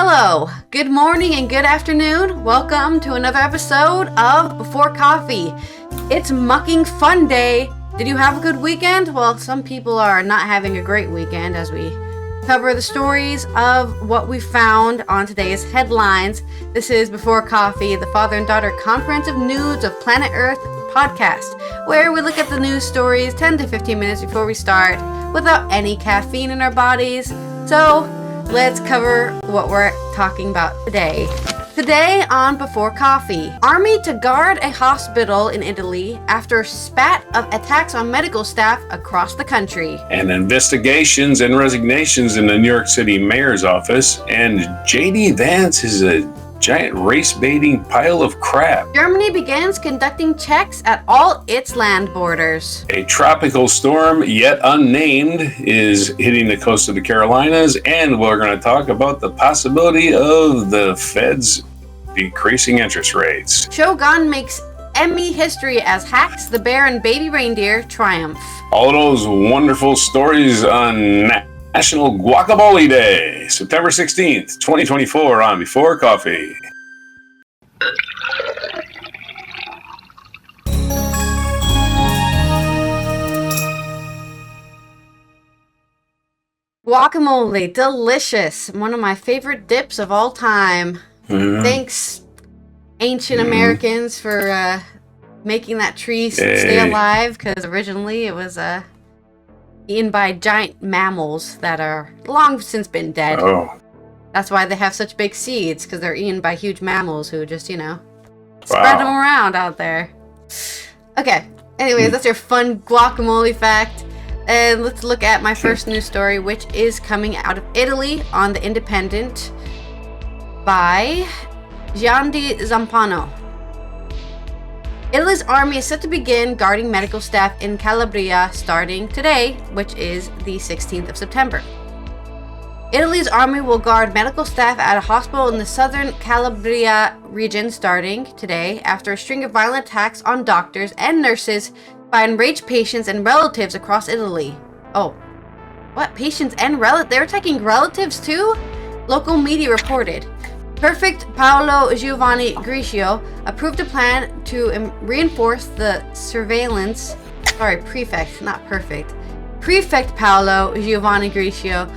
Hello, good morning and good afternoon. Welcome to another episode of Before Coffee. It's mucking fun day. Did you have a good weekend? Well, some people are not having a great weekend as we cover the stories of what we found on today's headlines. This is Before Coffee, the father and daughter comprehensive news of Planet Earth podcast, where we look at the news stories 10 to 15 minutes before we start without any caffeine in our bodies. So let's cover what we're talking about today. Today on Before Coffee, Army to guard a hospital in Italy after spat of attacks on medical staff across the country. And investigations and resignations in the New York City mayor's office. And JD Vance is a giant race-baiting pile of crap. Germany begins conducting checks at all its land borders. A tropical storm, yet unnamed, is hitting the coast of the Carolinas, and we're going to talk about the possibility of the Fed's decreasing interest rates. Shogun makes Emmy history as Hacks, the Bear, and Baby Reindeer triumph. All of those wonderful stories on National Guacamole Day, September 16th, 2024 on Before Coffee. Guacamole, delicious. One of my favorite dips of all time. Thanks, ancient Americans, for making that tree stay alive, because originally it was eaten by giant mammals that are long since been dead. Oh. That's why they have such big seeds, because they're eaten by huge mammals who just, spread them around out there. Okay, anyways, that's your fun guacamole fact. And let's look at my first news story, which is coming out of Italy on The Independent by Gianni Zampano. Italy's army is set to begin guarding medical staff in Calabria starting today, which is the 16th of September. Italy's army will guard medical staff at a hospital in the southern Calabria region starting today after a string of violent attacks on doctors and nurses by enraged patients and relatives across Italy. Oh, what? Patients and relatives? They're attacking relatives too? Local media reported. Prefect Paolo Giovanni Grigio approved a plan to reinforce the surveillance. Prefect, not perfect. Prefect Paolo Giovanni Grigio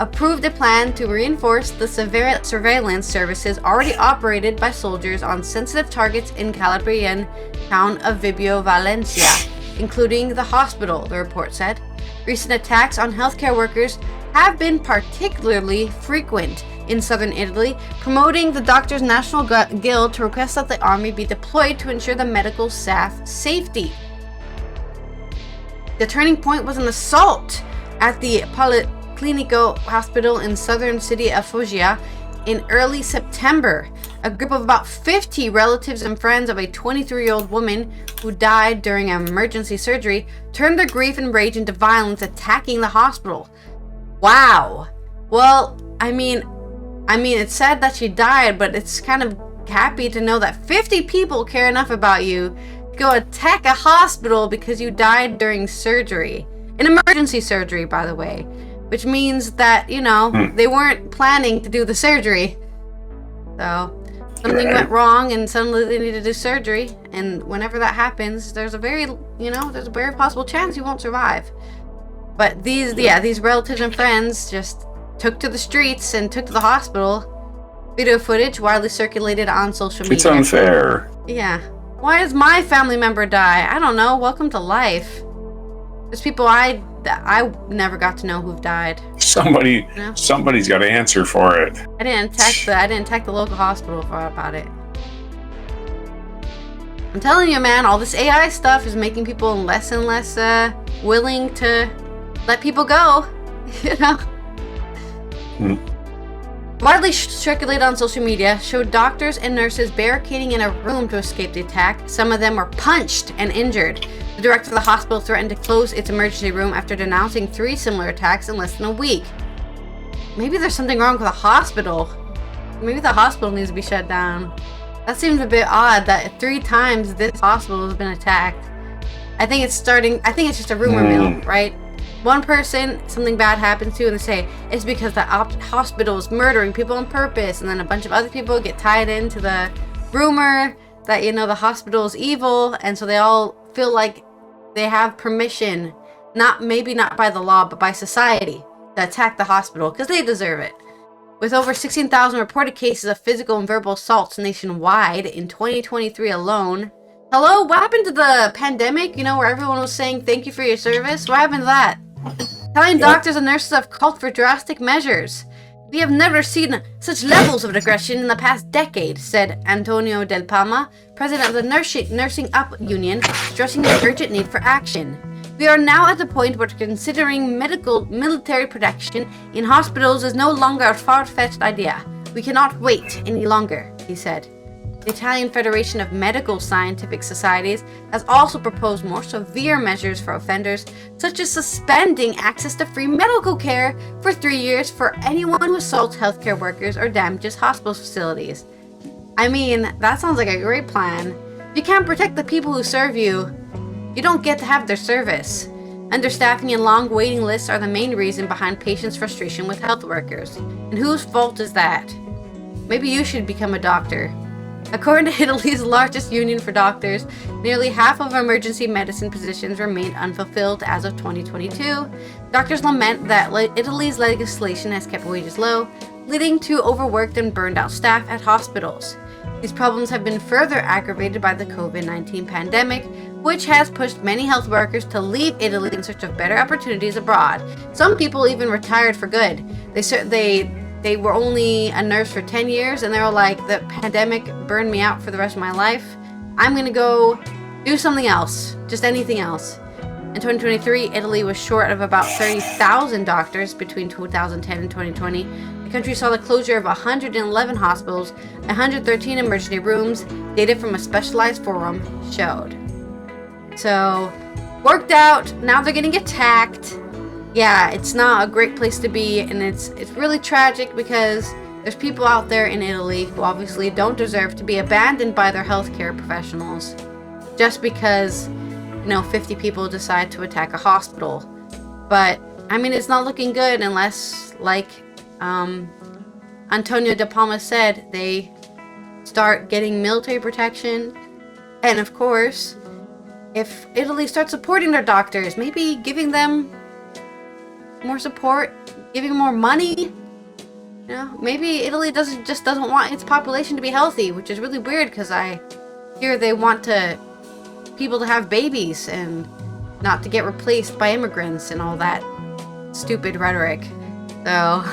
approved a plan to reinforce the surveillance services already operated by soldiers on sensitive targets in Calabrian town of Vibo Valentia, including the hospital, the report said. Recent attacks on healthcare workers have been particularly frequent in southern Italy, promoting the Doctors' National Guild to request that the army be deployed to ensure the medical staff safety. The turning point was an assault at the Policlinico hospital in southern city of Foggia in early September. A group of about 50 relatives and friends of a 23-year-old woman who died during an emergency surgery turned their grief and rage into violence, attacking the hospital. Wow. Well, I mean, it's sad that she died, but it's kind of happy to know that 50 people care enough about you to go attack a hospital because you died during surgery. An emergency surgery, by the way, which means that, they weren't planning to do the surgery. So something went wrong and suddenly they needed to do surgery. And whenever that happens, there's a very possible chance you won't survive. But these relatives and friends just took to the streets and took to the hospital. Video footage widely circulated on social media. It's unfair. Yeah. Why does my family member die? I don't know. Welcome to life. There's people I never got to know who've died. Somebody's got to answer for it. I didn't attack the local hospital about it. I'm telling you, man, all this AI stuff is making people less and less willing to let people go. Widely circulated on social media showed doctors and nurses barricading in a room to escape the attack. Some of them were punched and injured. The director of the hospital threatened to close its emergency room after denouncing 3 similar attacks in less than a week. Maybe there's something wrong with the hospital. Maybe the hospital needs to be shut down. That seems a bit odd that 3 times this hospital has been attacked. I think it's just a rumor mill, right? one person something bad happens to and they say it's because the hospital is murdering people on purpose, and then a bunch of other people get tied into the rumor that, you know, the hospital is evil, and so they all feel like they have permission, maybe not by the law, but by society, to attack the hospital because they deserve it. With over 16,000 reported cases of physical and verbal assaults nationwide in 2023 alone. Hello? What happened to the pandemic, you know, where everyone was saying thank you for your service? What happened to that? Italian doctors and nurses have called for drastic measures. We have never seen such levels of aggression in the past decade, said Antonio Del Palma, president of the Nursing Up Union, stressing the urgent need for action. We are now at the point where considering military protection in hospitals is no longer a far-fetched idea. We cannot wait any longer, he said. The Italian Federation of Medical Scientific Societies has also proposed more severe measures for offenders, such as suspending access to free medical care for 3 years for anyone who assaults healthcare workers or damages hospital facilities. I mean, that sounds like a great plan. If you can't protect the people who serve you, you don't get to have their service. Understaffing and long waiting lists are the main reason behind patients' frustration with health workers. And whose fault is that? Maybe you should become a doctor. According to Italy's largest union for doctors, nearly half of emergency medicine positions remained unfulfilled as of 2022. Doctors lament that Italy's legislation has kept wages low, leading to overworked and burned out staff at hospitals. These problems have been further aggravated by the COVID-19 pandemic, which has pushed many health workers to leave Italy in search of better opportunities abroad. Some people even retired for good. They were only a nurse for 10 years, and they were like, the pandemic burned me out for the rest of my life. I'm going to go do something else, just anything else. In 2023, Italy was short of about 30,000 doctors between 2010 and 2020. The country saw the closure of 111 hospitals, 113 emergency rooms, data from a specialized forum showed. So, worked out, now they're getting attacked. Yeah, it's not a great place to be, and it's really tragic because there's people out there in Italy who obviously don't deserve to be abandoned by their healthcare professionals just because, 50 people decide to attack a hospital. But, I mean, it's not looking good unless, like Antonio De Palma said, they start getting military protection. And, of course, if Italy starts supporting their doctors, maybe giving them more support, giving more money. Maybe Italy doesn't want its population to be healthy, which is really weird because I hear they want people to have babies and not to get replaced by immigrants and all that stupid rhetoric. So,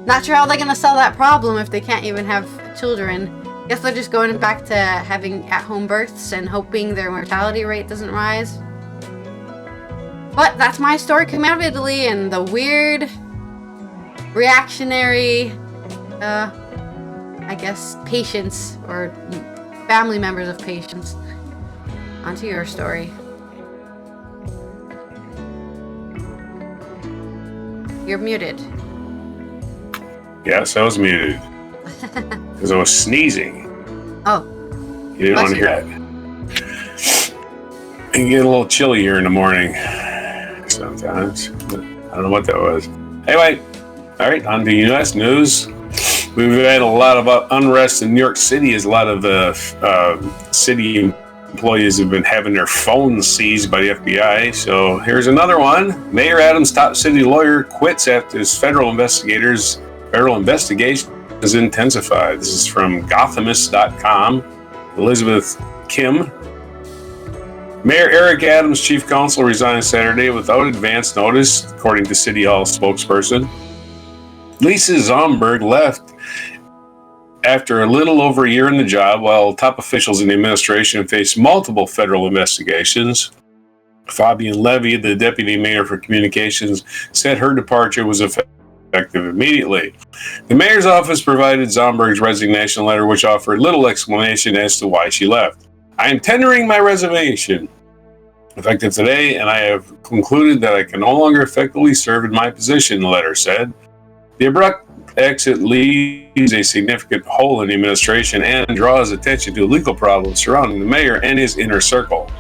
not sure how they're gonna solve that problem if they can't even have children. Guess they're just going back to having at-home births and hoping their mortality rate doesn't rise. But that's my story coming out of Italy and the weird, reactionary, patients or family members of patients. On to your story. You're muted. Yes, I was muted. Because I was sneezing. Oh. You didn't want to hear that. It get a little chilly here in the morning. Sometimes. But I don't know what that was. Anyway, all right, on to U.S. news. We've had a lot of unrest in New York City as a lot of city employees have been having their phones seized by the FBI. So here's another one. Mayor Adams' top city lawyer quits after his federal investigation is intensified. This is from Gothamist.com. Elizabeth Kim. Mayor Eric Adams' chief counsel resigned Saturday without advance notice, according to City Hall spokesperson. Lisa Zomberg left after a little over a year in the job, while top officials in the administration face multiple federal investigations. Fabian Levy, the deputy mayor for communications, said her departure was effective immediately. The mayor's office provided Zomberg's resignation letter, which offered little explanation as to why she left. I am tendering my resignation, effective today, and I have concluded that I can no longer effectively serve in my position, the letter said. The abrupt exit leaves a significant hole in the administration and draws attention to legal problems surrounding the mayor and his inner circle.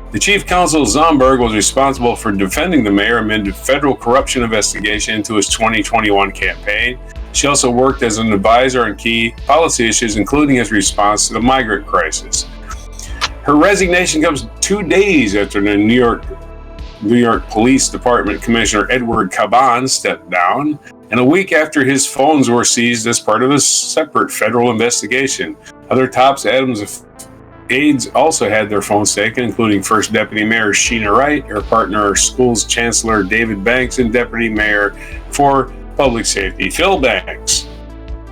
The chief counsel Zomberg was responsible for defending the mayor amid a federal corruption investigation into his 2021 campaign. She also worked as an advisor on key policy issues, including his response to the migrant crisis. Her resignation comes 2 days after the New York Police Department Commissioner Edward Caban stepped down, and a week after his phones were seized as part of a separate federal investigation. Other top Adams aides also had their phones taken, including First Deputy Mayor Sheena Wright, her partner, Schools Chancellor David Banks, and Deputy Mayor for Public Safety Phil Banks.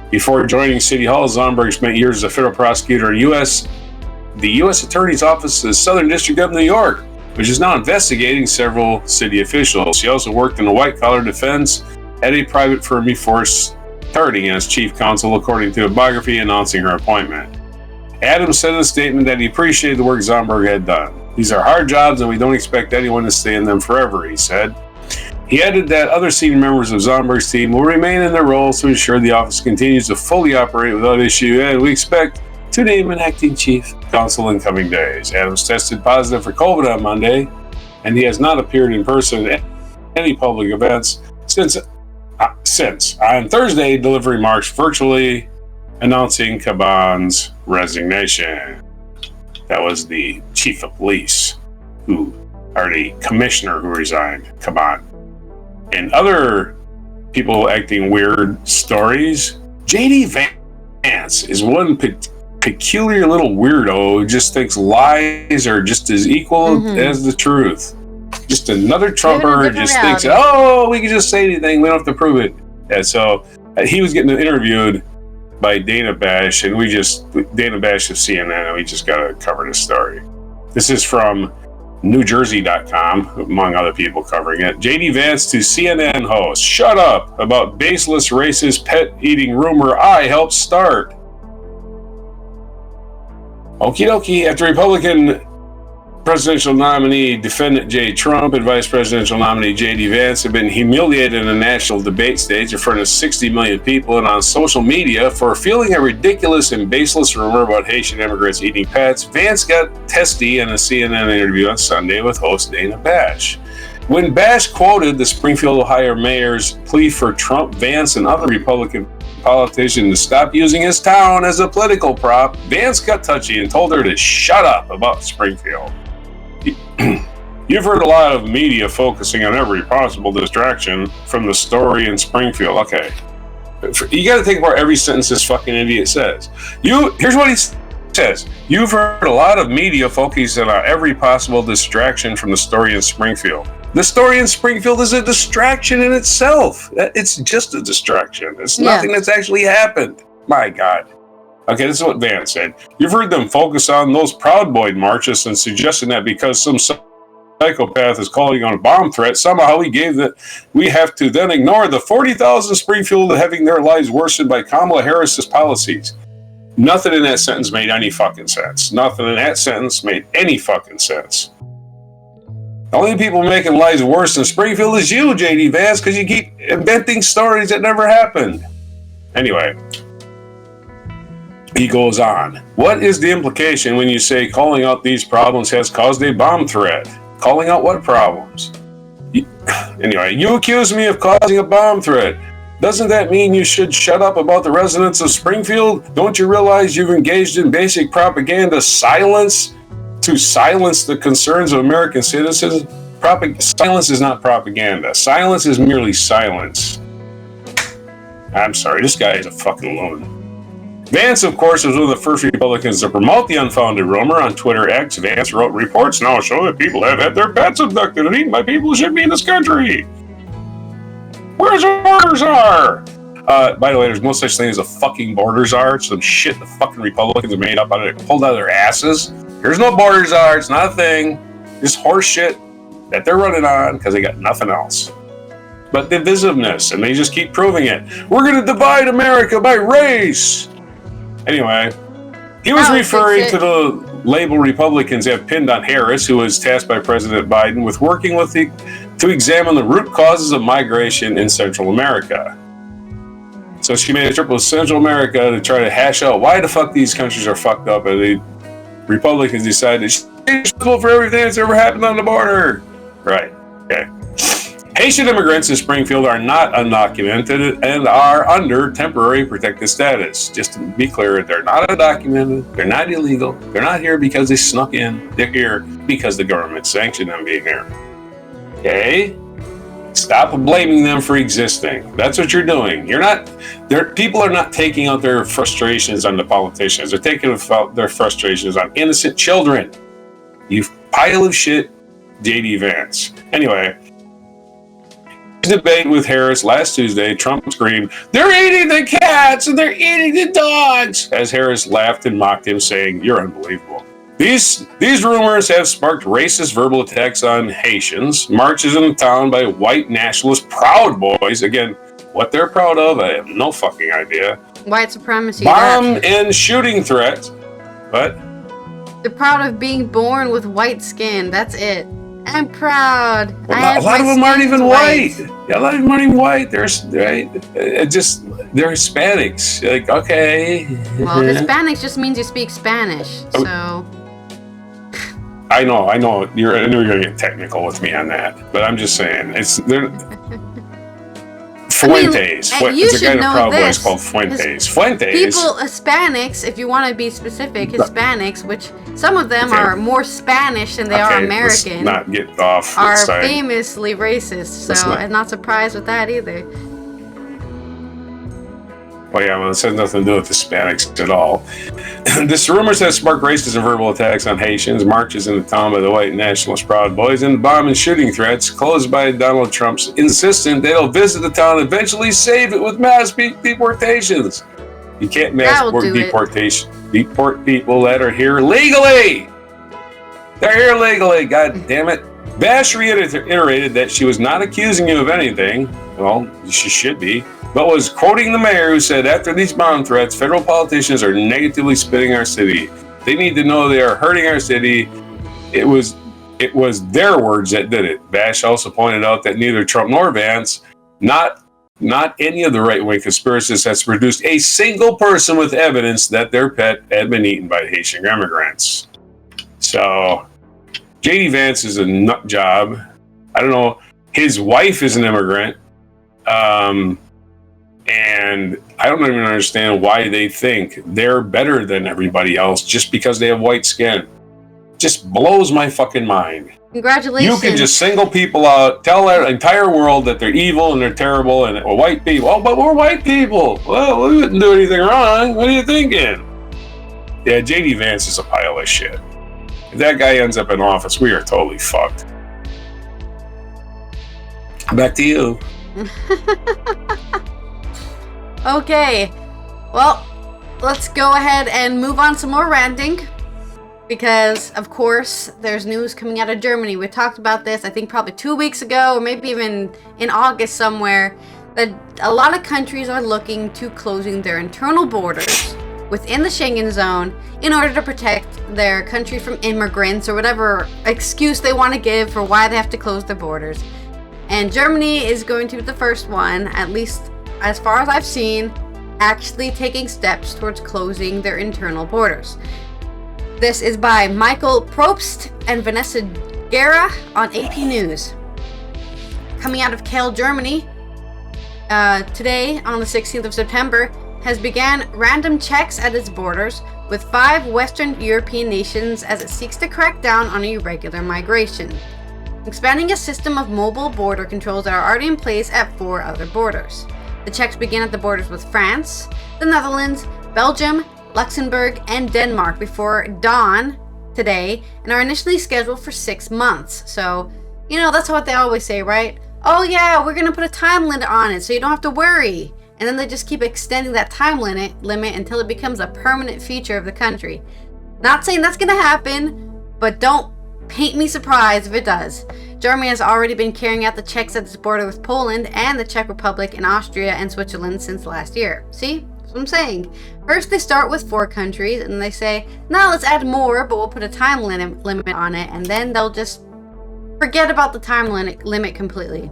Before joining City Hall, Zomberg spent years as a federal prosecutor in the U.S. Attorney's Office of the Southern District of New York, which is now investigating several city officials. She also worked in the white-collar defense at a private firm before starting as chief counsel, according to a biography announcing her appointment. Adams said in a statement that he appreciated the work Zomberg had done. These are hard jobs and we don't expect anyone to stay in them forever, he said. He added that other senior members of Zomberg's team will remain in their roles to ensure the office continues to fully operate without issue, and we expect to name an acting chief counsel in coming days. Adams tested positive for COVID on Monday, and he has not appeared in person at any public events since on Thursday, delivering remarks virtually announcing Caban's resignation. That was the chief of police, or the commissioner who resigned, Caban. And other people acting weird stories, J.D. Vance is one peculiar little weirdo who just thinks lies are just as equal as the truth. Just another Trumper just thinks, we can just say anything, we don't have to prove it. And so he was getting interviewed by Dana Bash, and Dana Bash of CNN, and we just got to cover this story. This is from NewJersey.com, among other people covering it. J.D. Vance to CNN host, shut up about baseless racist pet-eating rumor I helped start. Okie dokie, after Republican presidential nominee defendant Jay Trump and vice presidential nominee J.D. Vance have been humiliated in a national debate stage in front of 60 million people and on social media for fueling a ridiculous and baseless rumor about Haitian immigrants eating pets, Vance got testy in a CNN interview on Sunday with host Dana Bash. When Bash quoted the Springfield, Ohio mayor's plea for Trump, Vance, and other Republican politicians to stop using his town as a political prop, Vance got touchy and told her to shut up about Springfield. You've heard a lot of media focusing on every possible distraction from the story in Springfield. Okay. You got to think about every sentence this fucking idiot says. Here's what he says. You've heard a lot of media focusing on every possible distraction from the story in Springfield. The story in Springfield is a distraction in itself. It's just a distraction. It's nothing that's actually happened. My God. Okay, this is what Vance said. You've heard them focus on those Proud Boy marches and suggesting that because some psychopath is calling on a bomb threat, somehow we have to then ignore the 40,000 Springfield having their lives worsened by Kamala Harris's policies. Nothing in that sentence made any fucking sense. Nothing in that sentence made any fucking sense. The only people making lives worse in Springfield is you, J.D. Vance, because you keep inventing stories that never happened. Anyway. He goes on. What is the implication when you say calling out these problems has caused a bomb threat? Calling out what problems? Anyway, you accuse me of causing a bomb threat. Doesn't that mean you should shut up about the residents of Springfield? Don't you realize you've engaged in basic propaganda to silence the concerns of American citizens? Silence is not propaganda. Silence is merely silence. I'm sorry, this guy is a fucking loon. Vance, of course, was one of the first Republicans to promote the unfounded rumor on Twitter X. Vance wrote, reports now show that people have had their pets abducted and eaten by people who shouldn't be in this country. Where's the border czar? By the way, there's no such thing as a fucking border czar. It's some shit the fucking Republicans have made up out of it, pulled out of their asses. There's no border czar. It's not a thing. Just horse shit that they're running on because they got nothing else but divisiveness, and they just keep proving it. We're going to divide America by race. Anyway, he was referring to the label Republicans have pinned on Harris, who was tasked by President Biden with working to examine the root causes of migration in Central America. So she made a trip with Central America to try to hash out why the fuck these countries are fucked up, and the Republicans decided responsible for everything that's ever happened on the border. Right. Okay. Haitian immigrants in Springfield are not undocumented and are under temporary protected status. Just to be clear, they're not undocumented, they're not illegal, they're not here because they snuck in, they're here because the government sanctioned them being here. Okay? Stop blaming them for existing. That's what you're doing. People are not taking out their frustrations on the politicians. They're taking out their frustrations on innocent children. You pile of shit, JD Vance. Anyway, debate with Harris last Tuesday, Trump screamed, "They're eating the cats and they're eating the dogs," as Harris laughed and mocked him, saying, "You're unbelievable." These rumors have sparked racist verbal attacks on Haitians, marches in the town by white nationalist Proud Boys. Again, what they're proud of, I have no fucking idea. White supremacy. Bomb and shooting threats. What? They're proud of being born with white skin. That's it. I'm proud. Well, a lot of them aren't even white. Yeah, a lot of them aren't even white. They're Hispanics. Like, okay. Well, Hispanics just means you speak Spanish. So. I know. I know you're gonna get technical with me on that, but I'm just saying they're Fuentes. It's a guy in Proud Boys called Fuentes. People, Hispanics, if you want to be specific, Hispanics, which some of them are more Spanish than they are American, let's not get off are famously racist. So I'm not surprised with that either. Well, yeah, this has nothing to do with Hispanics at all. This rumors have sparked racist and verbal attacks on Haitians, marches in the town by the white nationalist Proud Boys, and bomb and shooting threats closed by Donald Trump's insistent they'll visit the town and eventually save it with mass deportations. You can't mass deport people that are here legally. They're here legally, god damn it. Bash reiterated that she was not accusing you of anything. Well, she should be. But was quoting the mayor who said, "After these bomb threats, federal politicians are negatively spitting our city. They need to know they are hurting our city." It was their words that did it. Bash also pointed out that neither Trump nor Vance, not any of the right-wing conspiracists, has produced a single person with evidence that their pet had been eaten by Haitian immigrants. So, JD Vance is a nut job. I don't know. His wife is an immigrant. And I don't even understand why they think they're better than everybody else just because they have white skin. Just blows my fucking mind. Congratulations. You can just single people out, tell the entire world that they're evil and they're terrible and we're white people. Oh, but we're white people. Well, we didn't do anything wrong. What are you thinking? Yeah, JD Vance is a pile of shit. If that guy ends up in office, we are totally fucked. Back to you. Okay, well, let's go ahead and move on some more ranting, because of course there's news coming out of Germany. We talked about this, I think probably 2 weeks ago, or maybe even in August somewhere, that a lot of countries are looking to closing their internal borders within the Schengen zone in order to protect their country from immigrants or whatever excuse they want to give for why they have to close their borders. And Germany is going to be the first one, at least as far as I've seen, actually taking steps towards closing their internal borders. This is by Michael Probst and Vanessa Guerra on AP News. Coming out of Kiel, Germany, today on the 16th of September, has began random checks at its borders with 5 Western European nations as it seeks to crack down on irregular migration, expanding a system of mobile border controls that are already in place at 4 other borders. The checks begin at the borders with France, the Netherlands, Belgium, Luxembourg, and Denmark before dawn today, and are initially scheduled for 6 months. So, you know, that's what they always say, right? Oh yeah, we're going to put a time limit on it so you don't have to worry. And then they just keep extending that time limit until it becomes a permanent feature of the country. Not saying that's going to happen, but don't paint me surprised if it does. Germany has already been carrying out the checks at its border with Poland and the Czech Republic and Austria and Switzerland since last year. See? That's what I'm saying. First they start with 4 countries and they say, now let's add more, but we'll put a time limit on it, and then they'll just forget about the time limit completely.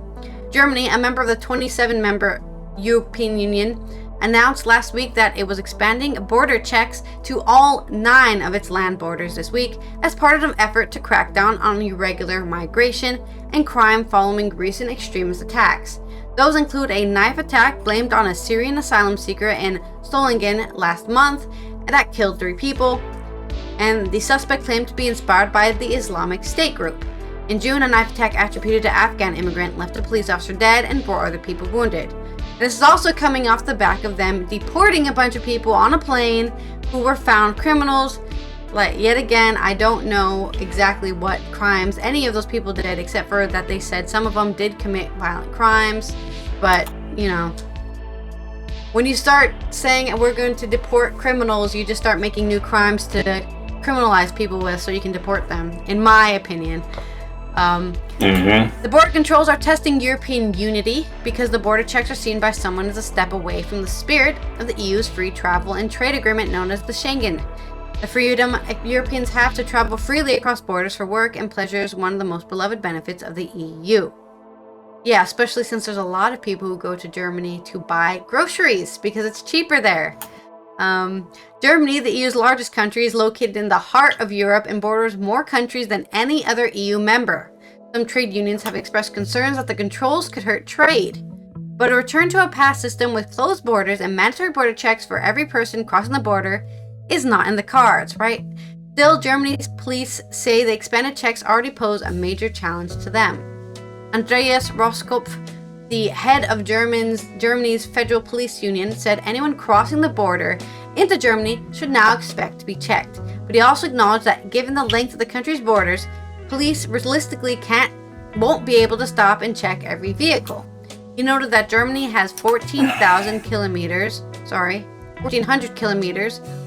Germany, a member of the 27-member European Union, announced last week that it was expanding border checks to all 9 of its land borders this week as part of an effort to crack down on irregular migration and crime following recent extremist attacks. Those include a knife attack blamed on a Syrian asylum seeker in Solingen last month that killed 3 people, and the suspect claimed to be inspired by the Islamic State group. In June, a knife attack attributed to Afghan immigrant left a police officer dead and 4 other people wounded. This is also coming off the back of them deporting a bunch of people on a plane who were found criminals. Like, yet again, I don't know exactly what crimes any of those people did, except for that they said some of them did commit violent crimes. But, you know, when you start saying we're going to deport criminals, you just start making new crimes to criminalize people with so you can deport them, in my opinion. The border controls are testing European unity because the border checks are seen by someone as a step away from the spirit of the EU's free travel and trade agreement known as the Shogun. The freedom Europeans have to travel freely across borders for work and pleasure is one of the most beloved benefits of the EU. Yeah, especially since there's a lot of people who go to Germany to buy groceries because it's cheaper there. Germany, the EU's largest country, is located in the heart of Europe and borders more countries than any other EU member. Some trade unions have expressed concerns that the controls could hurt trade. But a return to a past system with closed borders and mandatory border checks for every person crossing the border is not in the cards, right? Still, Germany's police say the expanded checks already pose a major challenge to them. Andreas Roskopf, the head of Germany's Federal Police Union, said anyone crossing the border into Germany should now expect to be checked. But he also acknowledged that given the length of the country's borders, police realistically won't be able to stop and check every vehicle. He noted that Germany has 1,400 kilometers,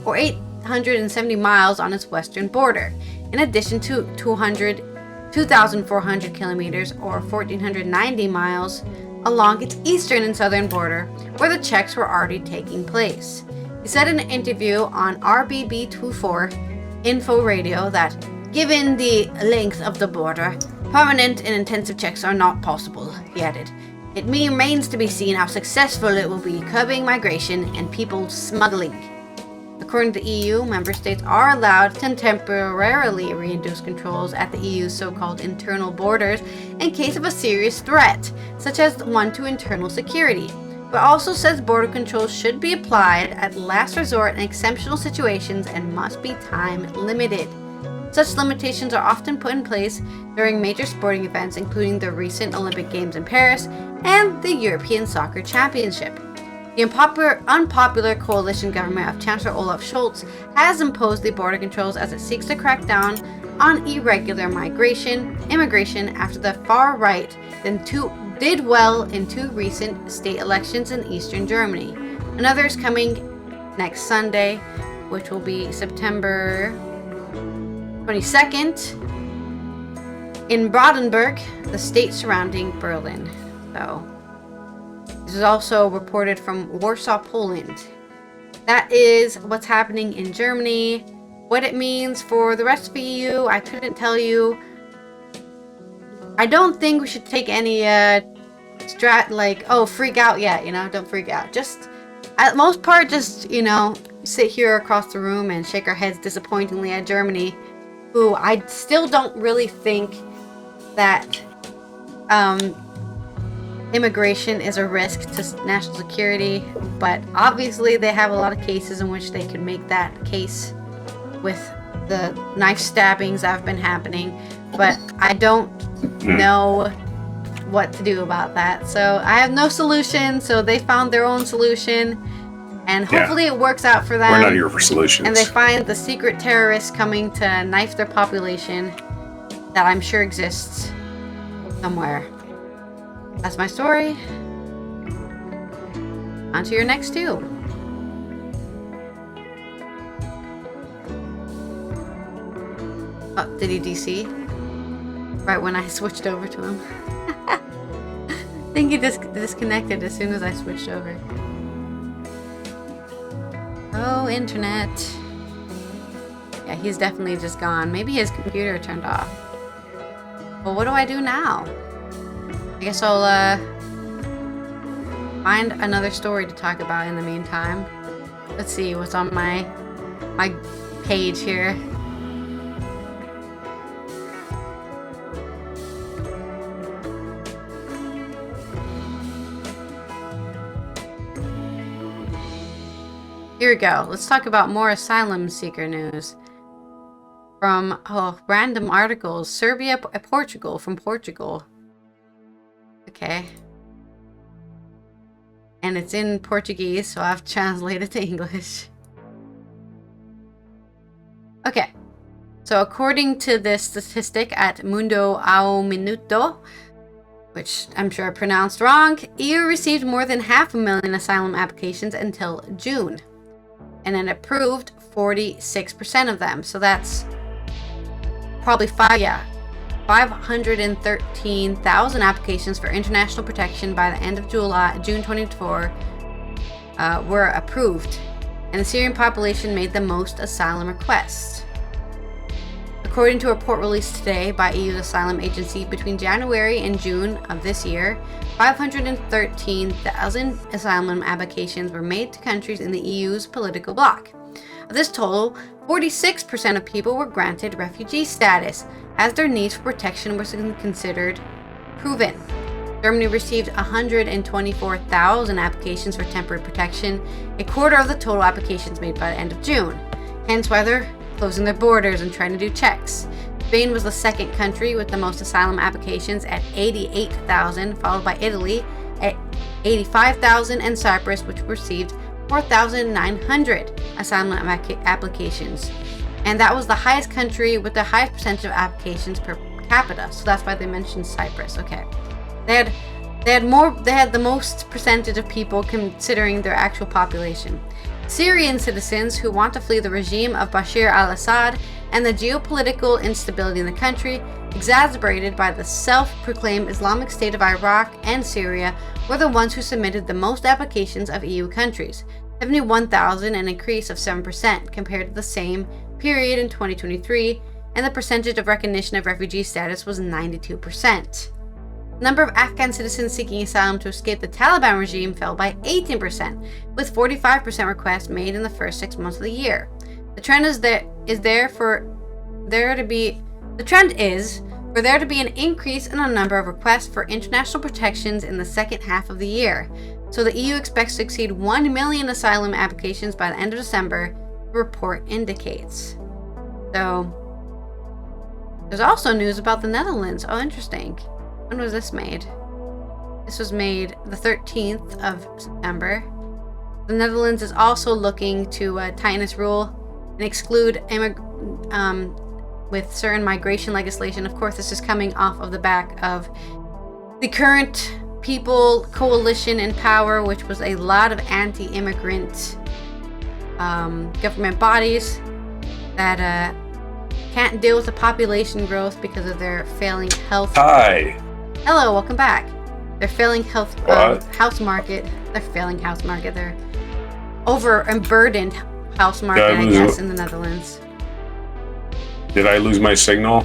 or 870 miles on its western border, in addition to 2,400 kilometers, or 1,490 miles, along its eastern and southern border, where the checks were already taking place. He said in an interview on RBB24 Info Radio that, given the length of the border, permanent and intensive checks are not possible, he added. It remains to be seen how successful it will be curbing migration and people smuggling. According to the EU, member states are allowed to temporarily reintroduce controls at the EU's so-called internal borders in case of a serious threat, such as one to internal security, but also says border controls should be applied at last resort in exceptional situations and must be time limited. Such limitations are often put in place during major sporting events, including the recent Olympic Games in Paris and the European Soccer Championship. The unpopular coalition government of Chancellor Olaf Scholz has imposed the border controls as it seeks to crack down on irregular immigration after the far right did well in 2 recent state elections in eastern Germany. Another is coming next Sunday, which will be September 22nd, in Brandenburg, the state surrounding Berlin. So, this is also reported from Warsaw, Poland. That is what's happening in Germany. What it means for the rest of the EU, I couldn't tell you. I don't think we should take any freak out yet, don't freak out. Just, at most part, just, sit here across the room and shake our heads disappointingly at Germany, who I still don't really think that immigration is a risk to national security, but obviously they have a lot of cases in which they could make that case with the knife stabbings that have been happening, but I don't know what to do about that. So I have no solution, so they found their own solution, and hopefully it works out for them. We're not here for solutions. And they find the secret terrorists coming to knife their population that I'm sure exists somewhere. That's my story. On to your next 2. Oh, did he DC? Right when I switched over to him. I think he just disconnected as soon as I switched over. Oh, internet. Yeah, he's definitely just gone. Maybe his computer turned off. Well, what do I do now? I guess I'll find another story to talk about in the meantime. Let's see what's on my page here. Here we go. Let's talk about more asylum seeker news. From random articles. Serbia, Portugal. From Portugal. Okay. And it's in Portuguese, so I've translated to English. Okay. So according to this statistic at Mundo ao Minuto, which I'm sure I pronounced wrong, EU received more than 500,000 asylum applications until June. And then approved 46% of them. So that's probably 513,000 applications for international protection by the end of June 24 were approved. And the Syrian population made the most asylum requests. According to a report released today by EU's asylum agency, between January and June of this year, 513,000 asylum applications were made to countries in the EU's political bloc. Of this total, 46% of people were granted refugee status, as their needs for protection were considered proven. Germany received 124,000 applications for temporary protection, a quarter of the total applications made by the end of June. Hence why they're closing their borders and trying to do checks. Spain was the second country with the most asylum applications at 88,000, followed by Italy at 85,000 and Cyprus, which received 4,900 asylum applications. And that was the highest country with the highest percentage of applications per capita. So that's why they mentioned Cyprus. Okay. They had the most percentage of people considering their actual population. Syrian citizens who want to flee the regime of Bashar al-Assad and the geopolitical instability in the country, exacerbated by the self-proclaimed Islamic State of Iraq and Syria, were the ones who submitted the most applications of EU countries, 71,000, an increase of 7% compared to the same period in 2023, and the percentage of recognition of refugee status was 92%. The number of Afghan citizens seeking asylum to escape the Taliban regime fell by 18%, with 45% requests made in the first 6 months of the year. The trend is for there to be an increase in the number of requests for international protections in the second half of the year. So the EU expects to exceed 1 million asylum applications by the end of December, the report indicates. So there's also news about the Netherlands. Oh, interesting. When was this made? This was made the 13th of September. The Netherlands is also looking to tighten its rule and exclude with certain migration legislation. Of course, this is coming off of the back of the current People Coalition in power, which was a lot of anti-immigrant government bodies that can't deal with the population growth because of their failing health. Hi. Hello, welcome back. They're failing house market. They're failing house market. They're overburdened house market, I guess, in the Netherlands. Did I lose my signal?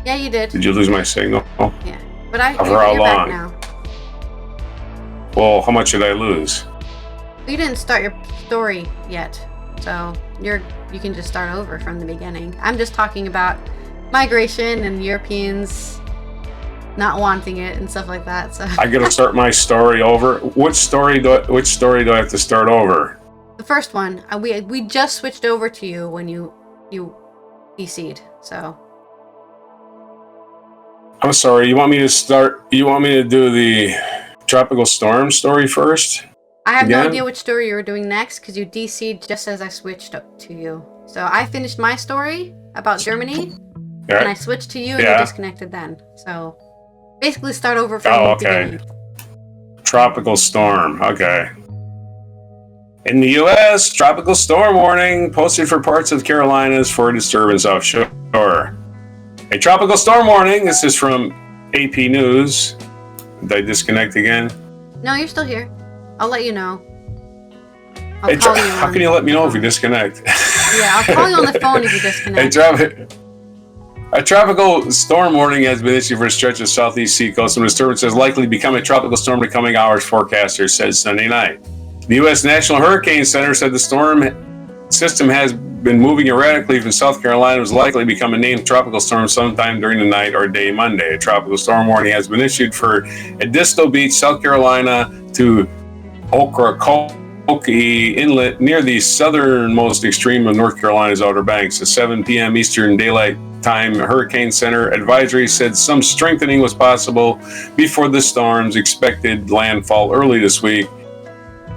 Yeah, you did. Did you lose my signal? Yeah, but you're how long? back now. Well, how much did I lose? You didn't start your story yet, so you can just start over from the beginning. I'm just talking about migration and Europeans not wanting it and stuff like that. So I gotta start my story over. Which story do I have to start over? The first one. We just switched over to you when you DC'd. So I'm sorry. You want me to do the tropical storm story first? I have no idea which story you were doing next because you DC'd just as I switched up to you. So I finished my story about Germany, and I switched to you, and you disconnected then. So basically start over from the beginning. Tropical storm. Okay. In the U.S., tropical storm warning posted for parts of the Carolinas for disturbance offshore. A tropical storm warning. This is from AP News. Did I disconnect again? No, you're still here. I'll let you know. How can you let me know if you disconnect? Yeah, I'll call you on the phone if you disconnect. A tropical storm warning has been issued for a stretch of southeast seacoast, and disturbance has likely become a tropical storm in the coming hours, forecasters said Sunday night. The U.S. National Hurricane Center said the storm system has been moving erratically from South Carolina and was likely to become a named tropical storm sometime during the night or day Monday. A tropical storm warning has been issued for Edisto Beach, South Carolina to Ocracoke Inlet near the southernmost extreme of North Carolina's Outer Banks. At 7 p.m. Eastern Daylight Time, Hurricane Center advisory said some strengthening was possible before the storm's expected landfall early this week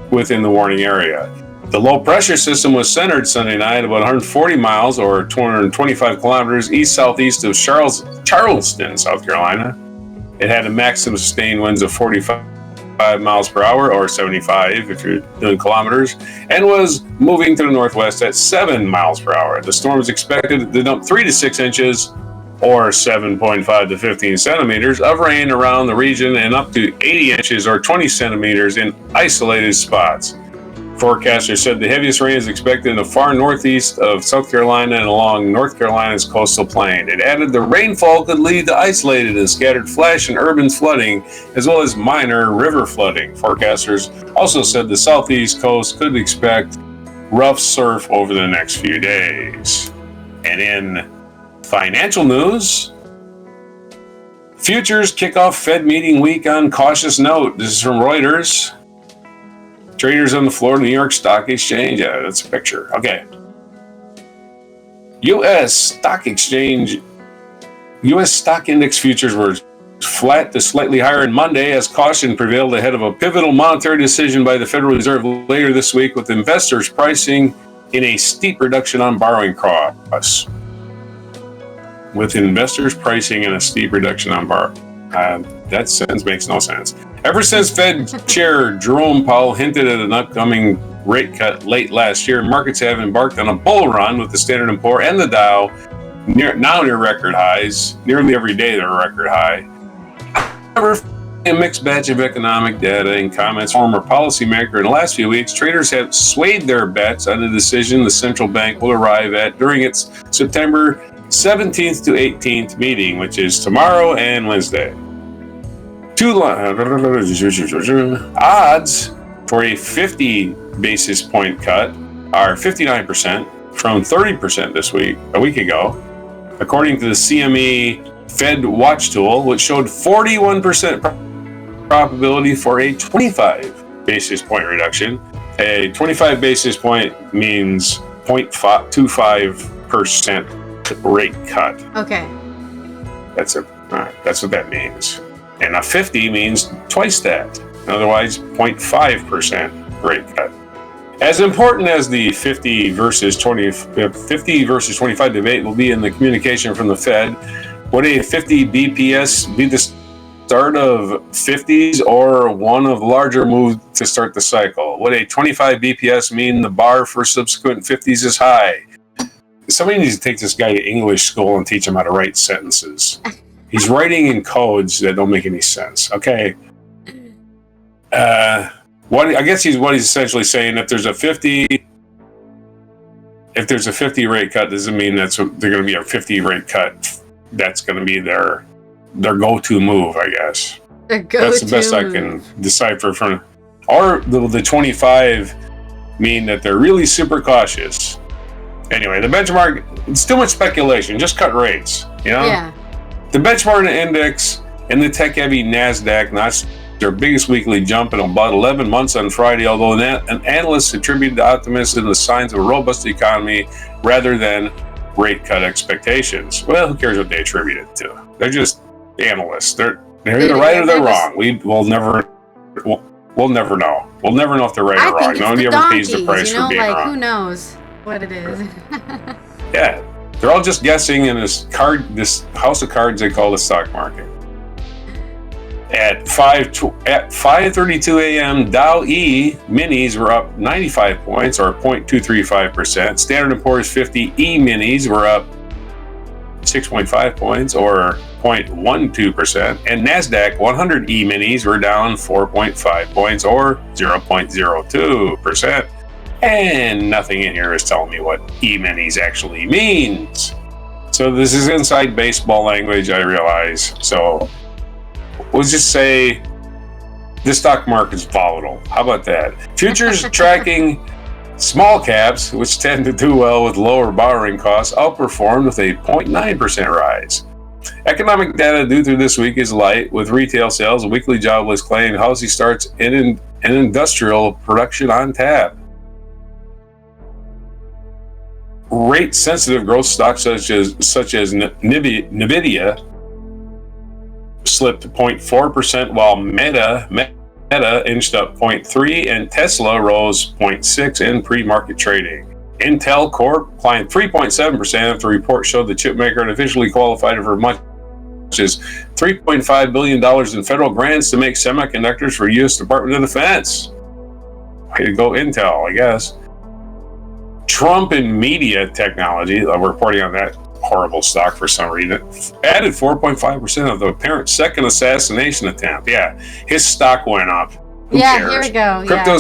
within the warning area. The low pressure system was centered Sunday night about 140 miles or 225 kilometers east-southeast of Charleston, South Carolina. It had a maximum sustained winds of 45 miles per hour or 75 if you're doing kilometers, and was moving to the northwest at 7 miles per hour. The storm is expected to dump 3 to 6 inches or 7.5 to 15 centimeters of rain around the region and up to 80 inches or 20 centimeters in isolated spots. Forecasters said the heaviest rain is expected in the far northeast of South Carolina and along North Carolina's coastal plain. It added the rainfall could lead to isolated and scattered flash and urban flooding, as well as minor river flooding. Forecasters also said the southeast coast could expect rough surf over the next few days. And in financial news, futures kick off Fed meeting week on cautious note. This is from Reuters. Traders on the floor of the New York Stock Exchange. Yeah, that's a picture. Okay. U.S. stock index futures were flat to slightly higher on Monday as caution prevailed ahead of a pivotal monetary decision by the Federal Reserve later this week, with investors pricing in a steep reduction on borrowing costs. That sentence makes no sense. Ever since Fed Chair Jerome Powell hinted at an upcoming rate cut late last year, markets have embarked on a bull run, with the Standard & Poor's and the Dow near record highs. Nearly every day they're record high. However, a mixed batch of economic data and comments from former policymaker in the last few weeks, traders have swayed their bets on the decision the central bank will arrive at during its September 17th to 18th meeting, which is tomorrow and Wednesday. Odds for a 50 basis point cut are 59% from 30% a week ago, according to the CME Fed Watch tool, which showed 41% probability for a 25 basis point reduction. A 25 basis point means 0.25% rate cut. Okay. That's what that means. And a 50 means twice that. Otherwise, 0.5% rate cut. As important as the 50 versus 25 debate will be in the communication from the Fed, would a 50 BPS be the start of 50s or one of larger move to start the cycle? Would a 25 BPS mean the bar for subsequent 50s is high? Somebody needs to take this guy to English school and teach him how to write sentences. He's writing in codes that don't make any sense. Okay. I guess he's essentially saying if there's a 50 rate cut, doesn't mean they're going to be a 50 rate cut. That's going to be their go-to move, I guess. That's the best I can decipher from. Or the 25 mean that they're really super cautious. Anyway, the benchmark, it's too much speculation. Just cut rates, you know? Yeah. The benchmark index and the tech-heavy NASDAQ notched their biggest weekly jump in about 11 months on Friday, although an analyst attributed the optimism to the signs of a robust economy rather than rate cut expectations. Well, who cares what they attribute it to? They're just analysts. They're either right or they're wrong. We'll never know. We'll never know if they're right or wrong. Nobody ever pays the price for being wrong. Who knows what it is? Yeah. They're all just guessing in this house of cards they call the stock market. At 5:32 a.m., Dow E minis were up 95 points, or 0.235%. Standard & Poor's 50 E minis were up 6.5 points, or 0.12%. And NASDAQ 100 E minis were down 4.5 points, or 0.02%. And nothing in here is telling me what E-minis actually means. So this is inside baseball language, I realize. So we'll just say the stock market's volatile. How about that? Futures tracking small caps, which tend to do well with lower borrowing costs, outperformed with a 0.9% rise. Economic data due through this week is light, with retail sales, weekly jobless claim, housing starts, and industrial production on tap. Rate-sensitive growth stocks such as Nvidia slipped 0.4%, while Meta inched up 0.3%, and Tesla rose 0.6% in pre-market trading. Intel Corp climbed 3.7% after a report showed the chipmaker had officially qualified for much as $3.5 billion in federal grants to make semiconductors for U.S. Department of Defense. Way to go, Intel, I guess. Trump and media technology, reporting on that horrible stock for some reason, added 4.5% of the apparent second assassination attempt. Yeah, his stock went up. Who cares? Here we go. Crypto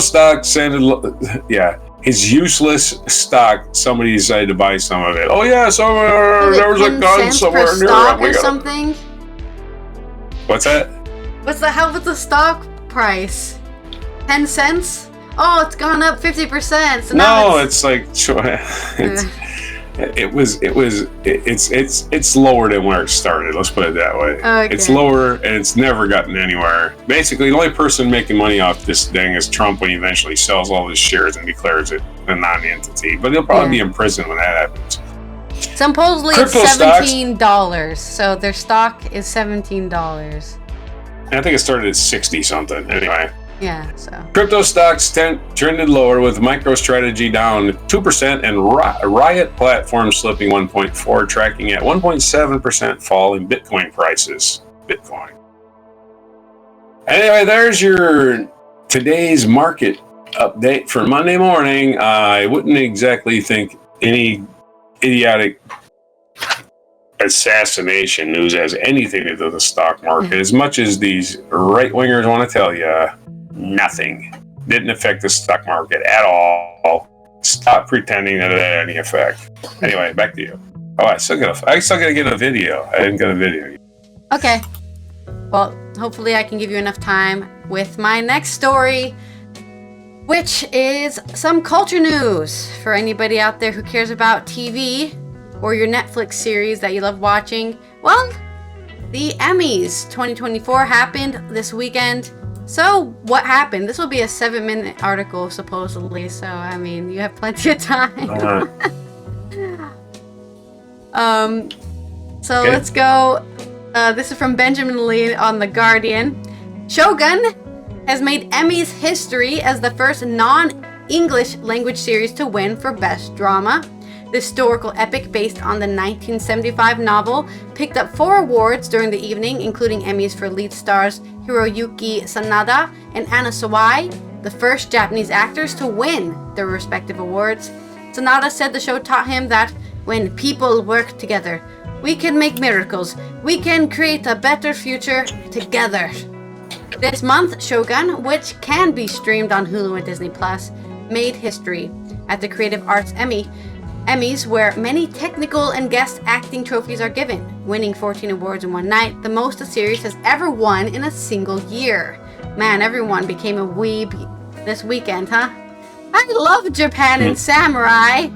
stocks sounded, his useless stock, somebody decided to buy some of it. Oh yeah, there was a gun somewhere per near stock or something. What's that? What's the stock price? 10 cents? Oh, it's gone up 50%. So now it's lower than where it started. Let's put it that way. Okay. It's lower, and it's never gotten anywhere. Basically, the only person making money off this thing is Trump when he eventually sells all his shares and declares it a non-entity. But he'll probably be in prison when that happens. Supposedly it's $17. So their stock is $17. I think it started at 60 something. Anyway. Yeah, so. Crypto stocks trended lower, with MicroStrategy down 2% and Riot Platform slipping 1.4%, tracking at 1.7% fall in Bitcoin prices. Bitcoin. Anyway, there's your today's market update for Monday morning. I wouldn't exactly think any idiotic assassination news has anything to do with the stock market, as much as these right-wingers want to tell you. Nothing. Didn't affect the stock market at all. Stop pretending that it had any effect. Anyway, back to you. Oh, I still gotta get a video. I didn't get a video. Okay. Well, hopefully I can give you enough time with my next story, which is some culture news for anybody out there who cares about TV or your Netflix series that you love watching. Well, the Emmys 2024 happened this weekend. So, what happened? This will be a 7-minute article, supposedly. So, I mean, you have plenty of time. Let's go. This is from Benjamin Lee on The Guardian. Shogun has made Emmys history as the first non-English language series to win for Best Drama. The historical epic, based on the 1975 novel, picked up 4 awards during the evening, including Emmys for lead stars Hiroyuki Sanada and Anna Sawai, the first Japanese actors to win their respective awards. Sanada said the show taught him that when people work together, we can make miracles. We can create a better future together. This month, Shogun, which can be streamed on Hulu and Disney+, made history at the Creative Arts Emmys, where many technical and guest acting trophies are given, winning 14 awards in one night, the most a series has ever won in a single year. Man, everyone became a weeb this weekend, huh? I love Japan and Samurai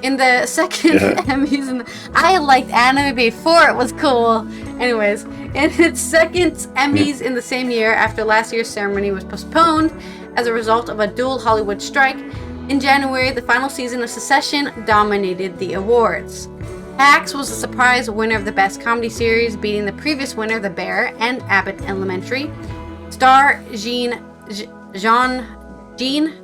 in the second Emmys, and I liked anime before it was cool. Anyways, in its second Emmys in the same year after last year's ceremony was postponed as a result of a dual Hollywood strike, in January, the final season of Succession dominated the awards. Hacks was a surprise winner of the Best Comedy Series, beating the previous winner, The Bear, and Abbott Elementary. Star Jean,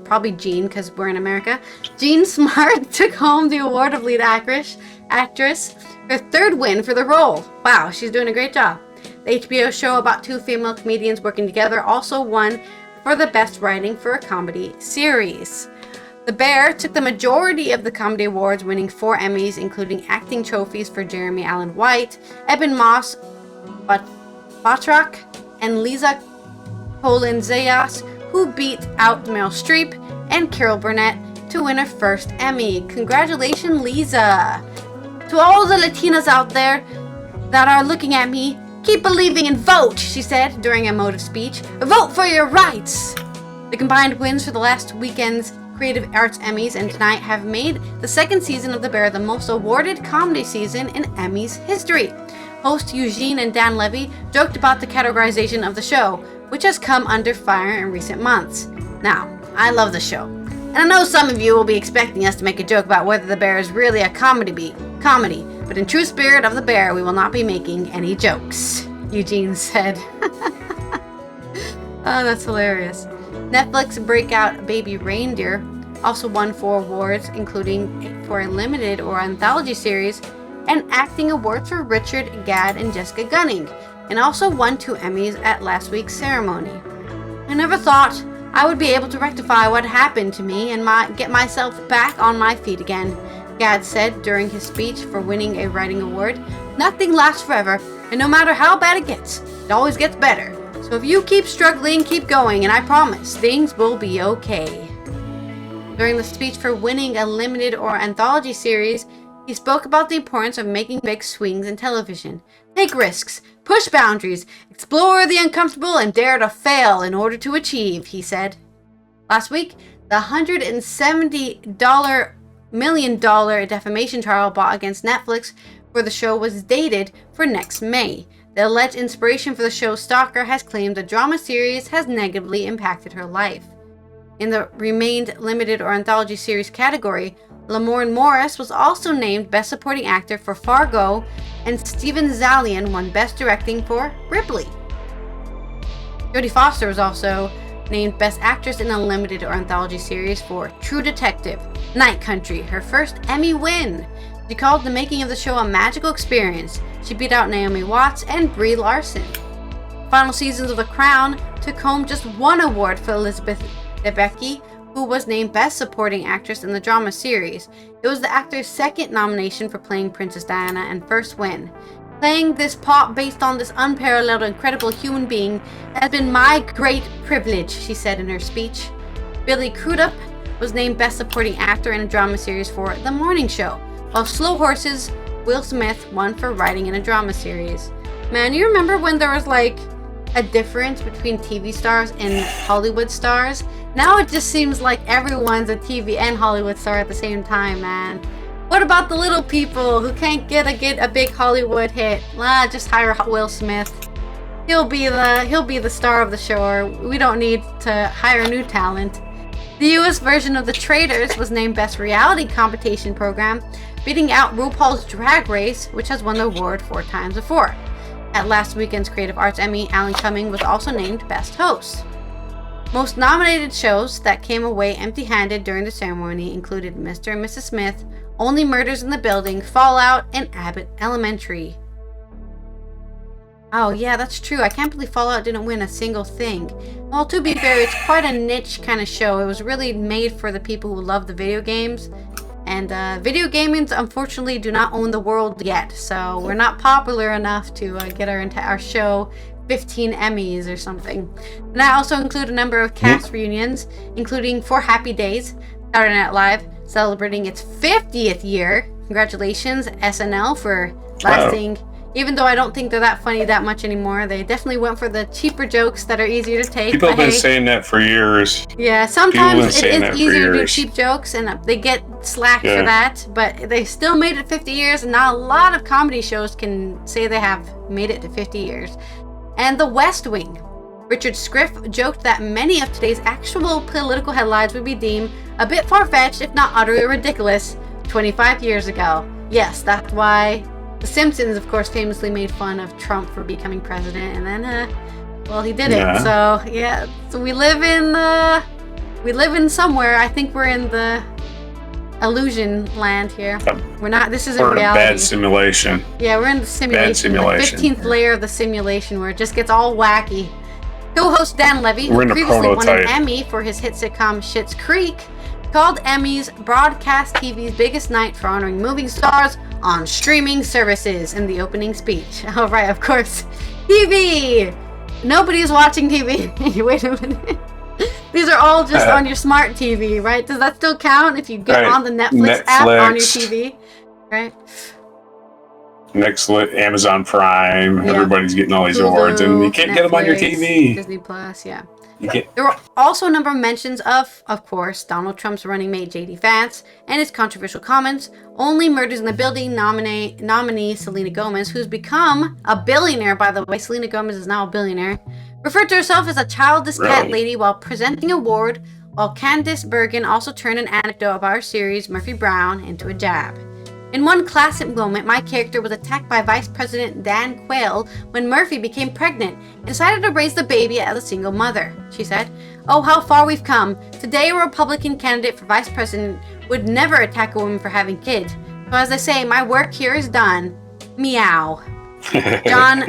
probably Jean because we're in America, Jean Smart took home the award of lead actress, her third win for the role. Wow, she's doing a great job. The HBO show about 2 female comedians working together also won for the best writing for a comedy series. The Bear took the majority of the comedy awards, winning 4 Emmys, including acting trophies for Jeremy Allen White, Eben Moss Bachrach, and Lisa Colin-Zayas, who beat out Meryl Streep and Carol Burnett to win her first Emmy. Congratulations, Lisa. To all the Latinas out there that are looking at me, keep believing and vote, she said during a emotive speech. Vote for your rights. The combined wins for the last weekend's Creative Arts Emmys and tonight have made the second season of The Bear the most awarded comedy season in Emmys history. Host Eugene and Dan Levy joked about the categorization of the show, which has come under fire in recent months. Now, I love the show, and I know some of you will be expecting us to make a joke about whether The Bear is really a comedy, but in true spirit of The Bear, we will not be making any jokes, Eugene said. Oh, that's hilarious. Netflix breakout Baby Reindeer also won 4 awards, including for a limited or anthology series, and acting awards for Richard Gadd and Jessica Gunning, and also won 2 Emmys at last week's ceremony. I never thought I would be able to rectify what happened to me and get myself back on my feet again, Gadd said during his speech for winning a writing award. Nothing lasts forever, and no matter how bad it gets, it always gets better. So if you keep struggling, keep going, and I promise things will be okay. During the speech for winning a limited or anthology series, he spoke about the importance of making big swings in television. Take risks, push boundaries, explore the uncomfortable, and dare to fail in order to achieve, he said. Last week, the $170 million defamation trial brought against Netflix for the show was dated for next May. The alleged inspiration for the show's stalker has claimed the drama series has negatively impacted her life. In the remained limited or anthology series category, Lamorne Morris was also named Best Supporting Actor for Fargo, and Steven Zaillian won Best Directing for Ripley. Jodie Foster was also named Best Actress in a limited or anthology series for True Detective, Night Country, her first Emmy win. She called the making of the show a magical experience. She beat out Naomi Watts and Brie Larson. Final seasons of The Crown took home just 1 award for Elizabeth Debicki, who was named Best Supporting Actress in the drama series. It was the actor's second nomination for playing Princess Diana and first win. Playing this part based on this unparalleled, incredible human being has been my great privilege, she said in her speech. Billy Crudup was named Best Supporting Actor in a drama series for The Morning Show, while Slow Horses, Will Smith won for writing in a drama series. Man, you remember when there was like a difference between TV stars and Hollywood stars? Now it just seems like everyone's a TV and Hollywood star at the same time, man. What about the little people who can't get a big Hollywood hit? Just hire Will Smith. He'll be the star of the show. We don't need to hire new talent. The US version of The Traitors was named Best Reality Competition Program, beating out RuPaul's Drag Race, which has won the award 4 times before. At last weekend's Creative Arts Emmy, Alan Cumming was also named Best Host. Most nominated shows that came away empty-handed during the ceremony included Mr. and Mrs. Smith, Only Murders in the Building, Fallout, and Abbott Elementary. Oh yeah, that's true. I can't believe Fallout didn't win a single thing. Well, to be fair, it's quite a niche kind of show. It was really made for the people who love the video games. And video gaming, unfortunately, do not own the world yet. So we're not popular enough to get our show 15 Emmys or something. And I also include a number of cast reunions, including For Happy Days, Saturday Night Live, celebrating its 50th year. Congratulations, SNL, for lasting. Even though I don't think they're that funny that much anymore, they definitely went for the cheaper jokes that are easier to take. People have been saying that for years. Yeah, sometimes it is easier to do cheap jokes, and they get slack for that. But they still made it 50 years, and now a lot of comedy shows can say they have made it to 50 years. And The West Wing. Richard Scriff joked that many of today's actual political headlines would be deemed a bit far-fetched, if not utterly ridiculous, 25 years ago. Yes, that's why The Simpsons, of course, famously made fun of Trump for becoming president, and then, he did it. So, yeah, so we live in somewhere. I think we're in the illusion land here. We're not, this isn't reality. Bad simulation. Yeah, we're in the simulation. Bad simulation. The 15th layer of the simulation where it just gets all wacky. Co-host Dan Levy, who previously won an Emmy for his hit sitcom Schitt's Creek, called Emmys broadcast TV's biggest night for honoring movie stars on streaming services in the opening speech. All right, of course, TV. Nobody's watching TV. Wait a minute. These are all just on your smart TV, right? Does that still count if you get on the Netflix app on your TV? Right? Netflix, Amazon Prime, Yeah. everybody's getting all these Hulu, awards, and you can't get them on your Netflix, TV. Disney Plus, yeah. You can't. There were also a number of mentions of course, Donald Trump's running mate J.D. Vance and his controversial comments. Only Murders in the Building nominee Selena Gomez, who's become a billionaire, by the way. Selena Gomez is now a billionaire. Referred to herself as a childless cat lady while presenting an award, while Candice Bergen also turned an anecdote about her series, Murphy Brown, into a jab. In one classic moment, my character was attacked by Vice President Dan Quayle when Murphy became pregnant and decided to raise the baby as a single mother. She said, "Oh, how far we've come. Today, a Republican candidate for vice president would never attack a woman for having kids. So as I say, my work here is done. Meow." John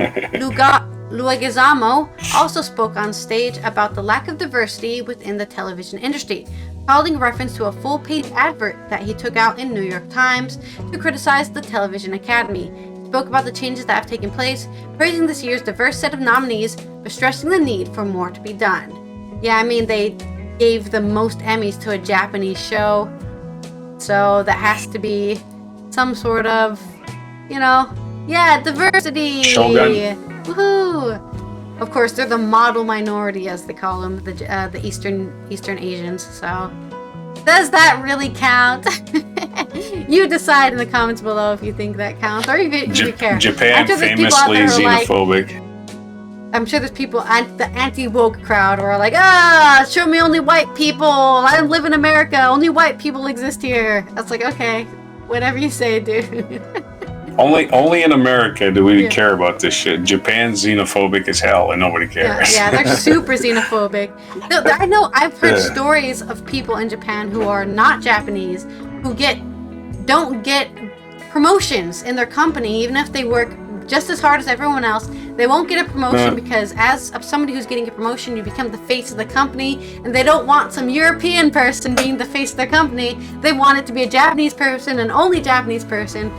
Leguizamo also spoke on stage about the lack of diversity within the television industry, calling reference to a full-page advert that he took out in New York Times to criticize the Television Academy. He spoke about the changes that have taken place, praising this year's diverse set of nominees, but stressing the need for more to be done. Yeah, I mean, they gave the most Emmys to a Japanese show, so that has to be some sort of, diversity. Shogun. Woohoo! Of course, they're the model minority, as they call them, the Eastern Asians. So, does that really count? You decide in the comments below if you think that counts, or if you care. Japan famously xenophobic. I'm sure there's people, the anti-woke crowd, who are like, show me only white people. I live in America. Only white people exist here. That's like, okay, whatever you say, dude. Only in America do we care about this shit. Japan's xenophobic as hell, and nobody cares. Yeah, they're super xenophobic. I know I've heard stories of people in Japan who are not Japanese who don't get promotions in their company, even if they work just as hard as everyone else. They won't get a promotion because as somebody who's getting a promotion, you become the face of the company, and they don't want some European person being the face of their company. They want it to be a Japanese person, and only Japanese person,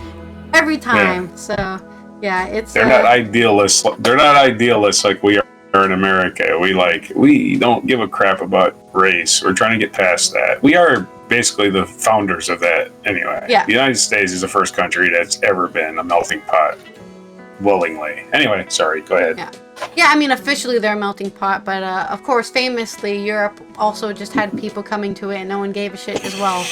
every time. Yeah. So it's they're not idealists. They're not idealists like we are in America. We don't give a crap about race. We're trying to get past that. We are basically the founders of that anyway. Yeah. The United States is the first country that's ever been a melting pot willingly. Anyway, sorry, go ahead. Yeah, I mean, officially they're a melting pot, but of course, famously, Europe also just had people coming to it and no one gave a shit as well.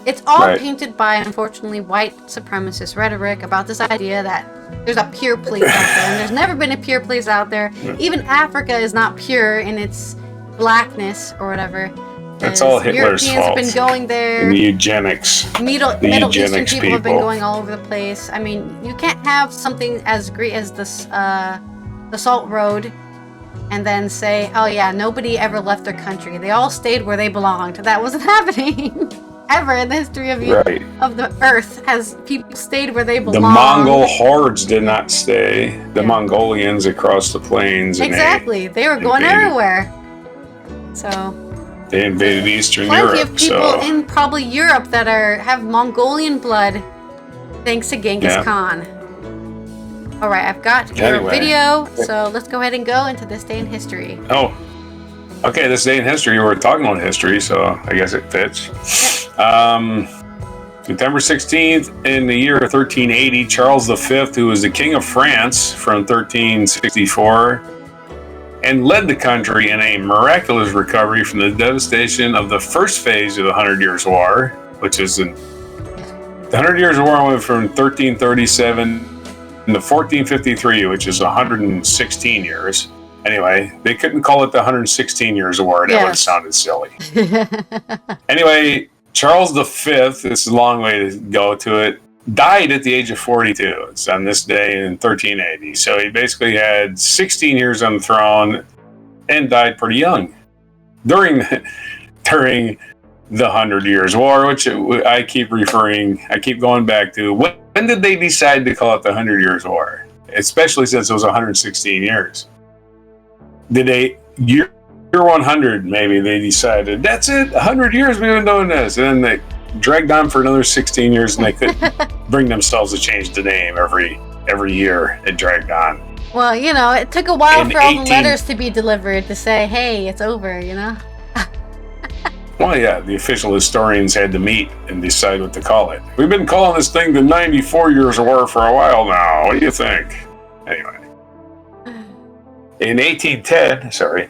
It's all painted by, unfortunately, white supremacist rhetoric about this idea that there's a pure place out there, and there's never been a pure place out there. Even Africa is not pure in its blackness or whatever. That's all Hitler's Europeans fault. have been going there. And the eugenics. Middle Eastern people have been going all over the place. I mean, you can't have something as great as this, the Salt Road, and then say, oh yeah, nobody ever left their country. They all stayed where they belonged. That wasn't happening. Ever in the history of the earth has people stayed where they belong. The Mongol hordes did not stay. The Mongolians across the plains. Exactly. They were going everywhere. So they invaded Eastern Europe. Europe. Plenty of people in probably Europe that have Mongolian blood thanks to Genghis Khan. All right, I've got your video, so let's go ahead and go into this day in history. Oh, okay, this day in history. We're talking about history, so I guess it fits. September 16th, in the year 1380, Charles V, who was the King of France from 1364, and led the country in a miraculous recovery from the devastation of the first phase of the 100 Years' War, which is the 100 Years' War went from 1337 to 1453, which is 116 years. Anyway, they couldn't call it the 116 Years' War. That would have sounded silly. Anyway, Charles V, this is a long way to go to it, died at the age of 42. It's on this day in 1380. So he basically had 16 years on the throne and died pretty young during the 100 Years' War, which I keep going back to. When did they decide to call it the 100 Years' War? Especially since it was 116 years. Did they, year 100, maybe they decided, that's it, 100 years we've been doing this. And then they dragged on for another 16 years and they couldn't bring themselves to change the name every year it dragged on. Well, it took a while In for all the letters to be delivered to say, hey, it's over, Well, yeah, the official historians had to meet and decide what to call it. We've been calling this thing the 94 Years' War for a while now. What do you think? Anyway. In 1810,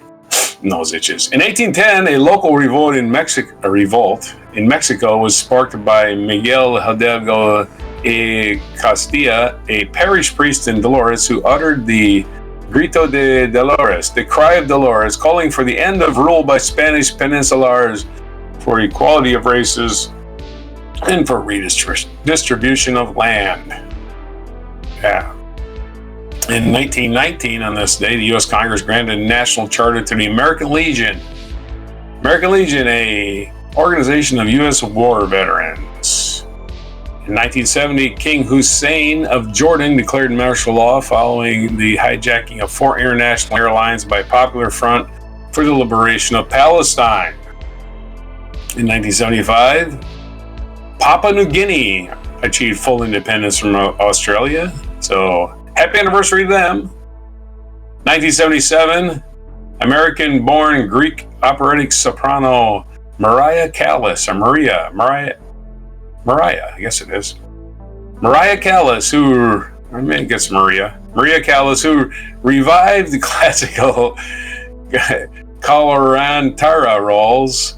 nose itches. In 1810, a local revolt in Mexico was sparked by Miguel Hidalgo y Castilla, a parish priest in Dolores, who uttered the Grito de Dolores, the cry of Dolores, calling for the end of rule by Spanish peninsulars, for equality of races, and for redistribution of land. Yeah. In 1919, on this day, the U.S. Congress granted a national charter to the American Legion. American Legion, a organization of U.S. war veterans. In 1970, King Hussein of Jordan declared martial law following the hijacking of 4 international airlines by Popular Front for the Liberation of Palestine. In 1975, Papua New Guinea achieved full independence from Australia. So, happy anniversary to them. 1977, American-born Greek operatic soprano Mariah Callas, or Mariah, I guess it is. Mariah Callas, Maria Callas, who revived the classical Colorantara roles.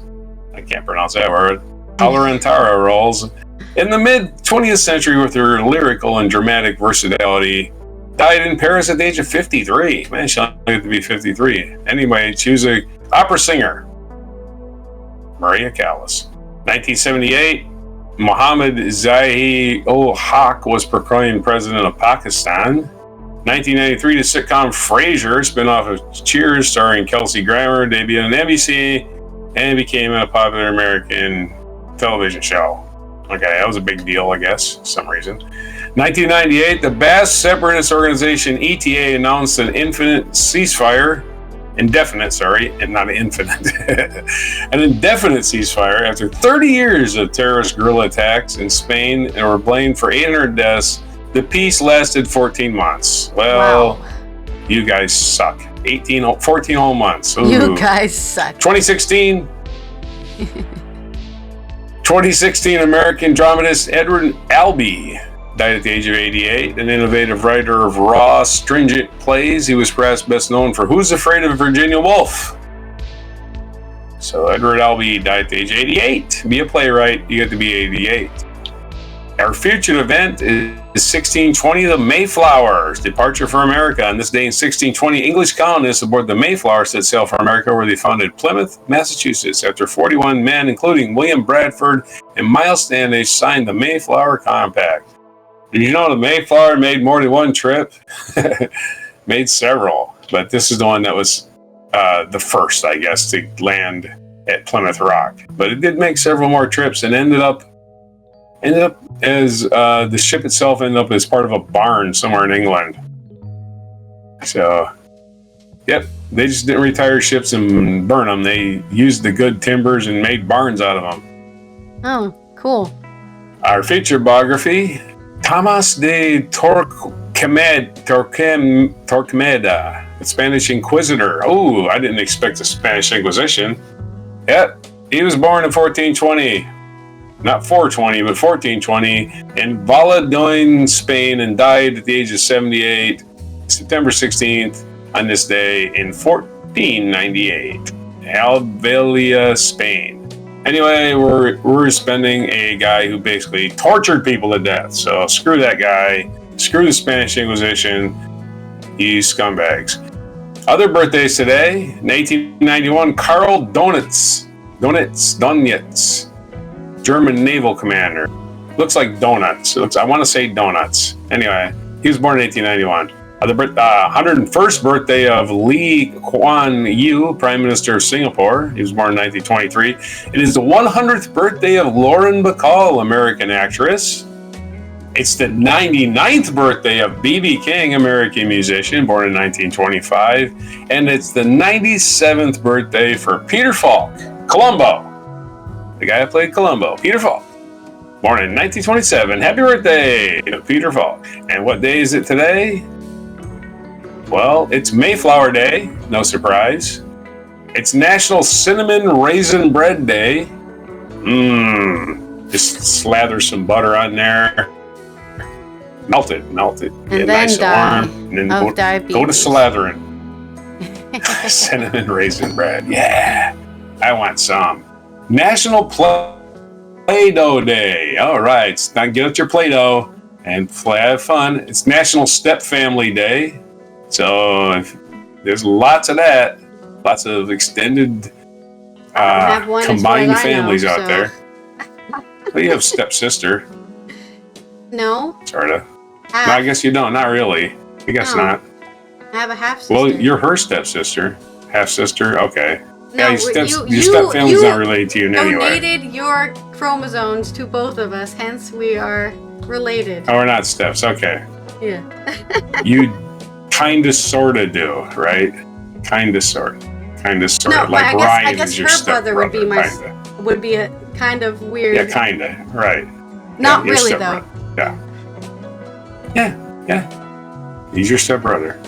I can't pronounce that word. Colorantara roles in the mid-20th century with her lyrical and dramatic versatility. Died in Paris at the age of 53. Man, she only lived to be 53. Anyway, she was an opera singer. Maria Callas. 1978, Mohammad Zia-ul-Haq was proclaimed president of Pakistan. 1993, the sitcom Frasier, spin-off of Cheers, starring Kelsey Grammer, debuted on NBC and became a popular American television show. Okay, that was a big deal, I guess, for some reason. 1998, the Basque separatist organization ETA announced an indefinite ceasefire after 30 years of terrorist guerrilla attacks in Spain and were blamed for 800 deaths. The peace lasted 14 months. Well, wow. You guys suck. 14 whole months. Ooh. You guys suck. 2016 American dramatist Edward Albee died at the age of 88, an innovative writer of raw, stringent plays. He was perhaps best known for Who's Afraid of Virginia Woolf? So Edward Albee died at the age of 88. Be a playwright, you get to be 88. Our featured event is 1620, the Mayflower's departure for America. On this day in 1620, English colonists aboard the Mayflower set sail for America, where they founded Plymouth, Massachusetts. After 41 men, including William Bradford and Miles Standish, signed the Mayflower Compact. Did you know the Mayflower made more than one trip? Made several, but this is the one that was the first, I guess, to land at Plymouth Rock. But it did make several more trips and ended up as the ship itself ended up as part of a barn somewhere in England. So, yep, they just didn't retire ships and burn them. They used the good timbers and made barns out of them. Oh, cool. Our feature biography, Tomás de Torquemada, the Spanish Inquisitor. Oh, I didn't expect the Spanish Inquisition. Yep, he was born in 1420. Not 420, but 1420, in Valladolid, Spain, and died at the age of 78, September 16th, on this day in 1498, Alvelia, Spain. Anyway, we're spending a guy who basically tortured people to death. So screw that guy. Screw the Spanish Inquisition. You scumbags. Other birthdays today, in 1891, Karl Donitz, German naval commander. Looks like donuts. I want to say donuts. Anyway, he was born in 1891. The 101st birthday of Lee Kuan Yew, Prime Minister of Singapore. He was born in 1923. It is the 100th birthday of Lauren Bacall, American actress. It's the 99th birthday of B.B. King, American musician, born in 1925. And it's the 97th birthday for Peter Falk, Columbo. The guy who played Columbo, Peter Falk. Born in 1927. Happy birthday, Peter Falk. And what day is it today? Well, it's Mayflower Day. No surprise. It's National Cinnamon Raisin Bread Day. Just slather some butter on there. Melt it. And Get then nice die and warm. And then of diabetes. go to slathering. Cinnamon raisin bread. Yeah. I want some. National Play-Doh Day. All right. Now get out your Play-Doh and have fun. It's National Step Family Day. So there's lots of that. Lots of extended combined families out there. Well, you have stepsister. No. Sort of. No, I guess you don't. Not really. I guess not. I have a half sister. Well, you're her stepsister. Half sister? Okay. No, your step family's not related to you anyway. You donated your chromosomes to both of us, hence we are related. Oh, we're not steps. Okay. Yeah. You kinda sorta do, right? Kinda sorta. No, like I Ryan guess is your her brother stepbrother, would be a kind of weird. Yeah, kinda. Right. Not really though. Yeah. He's your stepbrother.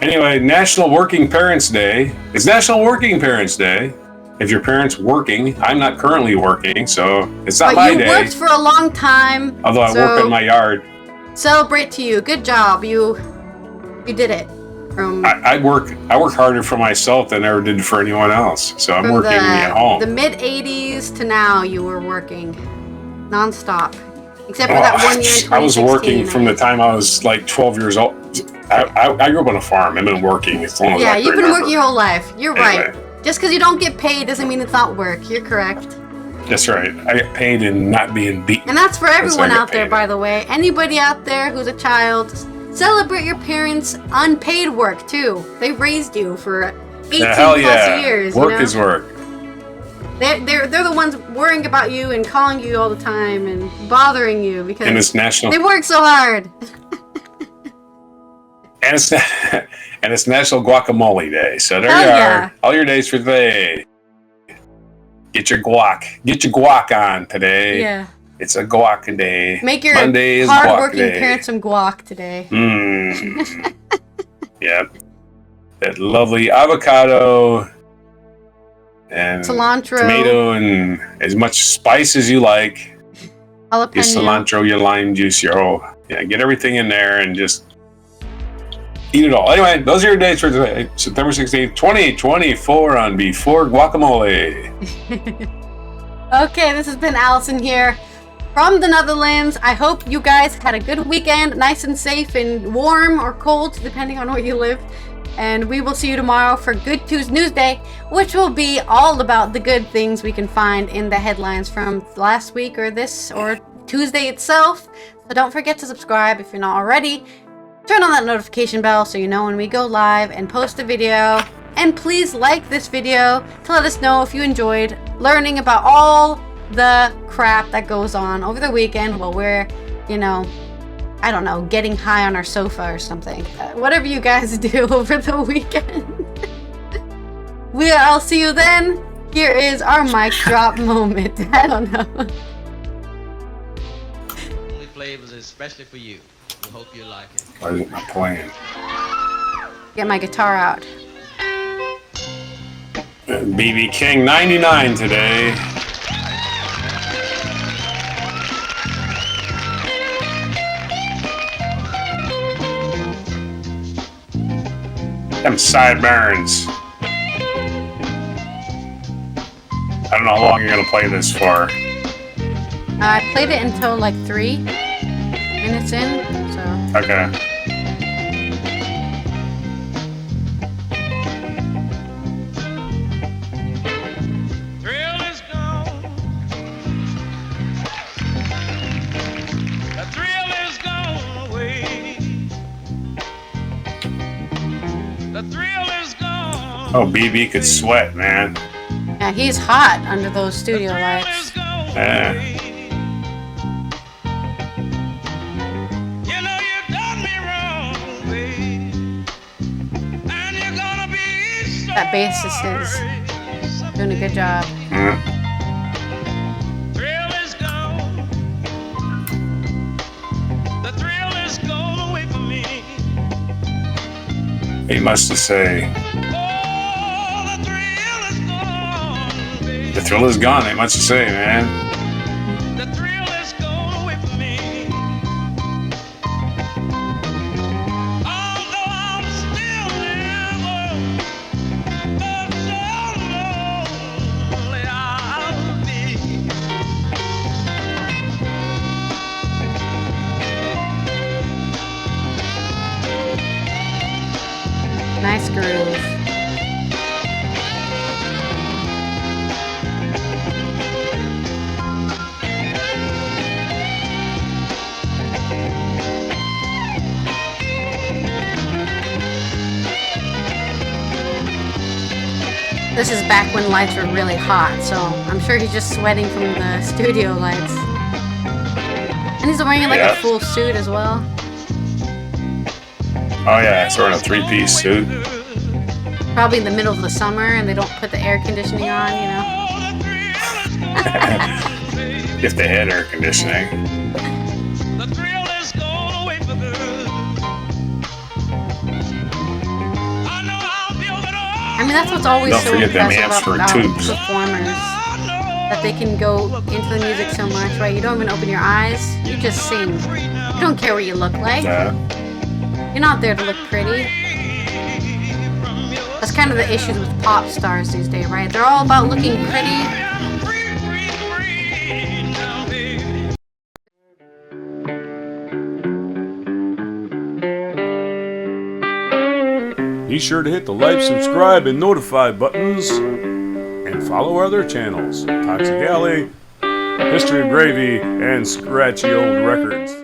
Anyway, National Working Parents Day. It's National Working Parents Day. If your parents working, I'm not currently working, so it's not my day. You worked for a long time. Although I work in my yard. Celebrate to you. Good job. You did it. I work harder for myself than I ever did for anyone else. So I'm working at home. The mid '80s to now, you were working nonstop, except for that 1 year in 2016. I was working from the time I was like 12 years old. I grew up on a farm. I've been working as long as I can you've been remember. working your whole life. You're Anyway. right. Just because you don't get paid doesn't mean it's not work. You're correct. That's right. I get paid in not being beaten. And that's for everyone I get out there, paid. by the way. Anybody out there who's a child, celebrate your parents' unpaid work too. They raised you for 18 plus years. Work is work. They're the ones worrying about you and calling you all the time and bothering you because they work so hard. And it's National Guacamole Day. So there you are. All your days for today. Get your guac on today. Yeah. It's a guac day. Make your Monday is hard-working guac day. parents some guac today. Yep. That lovely avocado and cilantro, tomato, and as much spice as you like. Jalapeno. Your cilantro, your lime juice, get everything in there and just eat it all. Anyway, those are your dates for today. September 16th, 2024 on Before Guacamole. Okay, this has been Allison here from the Netherlands. I hope you guys had a good weekend, nice and safe and warm or cold, depending on where you live. And we will see you tomorrow for Good Tuesday News Day, which will be all about the good things we can find in the headlines from last week or this or Tuesday itself. So don't forget to subscribe if you're not already. Turn on that notification bell so you know when we go live and post a video. And please like this video to let us know if you enjoyed learning about all the crap that goes on over the weekend while we're, I don't know, getting high on our sofa or something. Whatever you guys do over the weekend. I'll see you then. Here is our mic drop moment. I don't know. Only flavors especially for you. We hope you like it. Why is it not playing? Get my guitar out. BB King 99 today. Them sideburns. I don't know how long you're gonna play this for. I played it until like 3 minutes in, so. Okay. Thrill is gone. The thrill is gone away. The thrill is gone. Oh, BB could sweat, man. Yeah, he's hot under those studio lights. Yeah. That bassist is doing a good job. Thrill is gone. The thrill is gone away from me. He must have say, the thrill is gone. They must have say, man. The thrill is gone away from me. Although I'm still living, but so lonely I'll be. Nice groove. This is back when lights were really hot, so I'm sure he's just sweating from the studio lights. And he's wearing like a full suit as well. Oh yeah, he's wearing a three-piece suit. Probably in the middle of the summer and they don't put the air conditioning on, you know. If they had air conditioning. The thrill is gone away for good. I know I'll feel it all. I mean, that's what's always Don't so forget them impressive hamster about tubes. performers. That they can go into the music so much, right? You don't even open your eyes. You just sing. You don't care what you look like. You're not there to look pretty. That's kind of the issues with pop stars these days, right? They're all about looking pretty. Be sure to hit the like, subscribe, and notify buttons, and follow our other channels, Toxic Alley, History of Gravy, and Scratchy Old Records.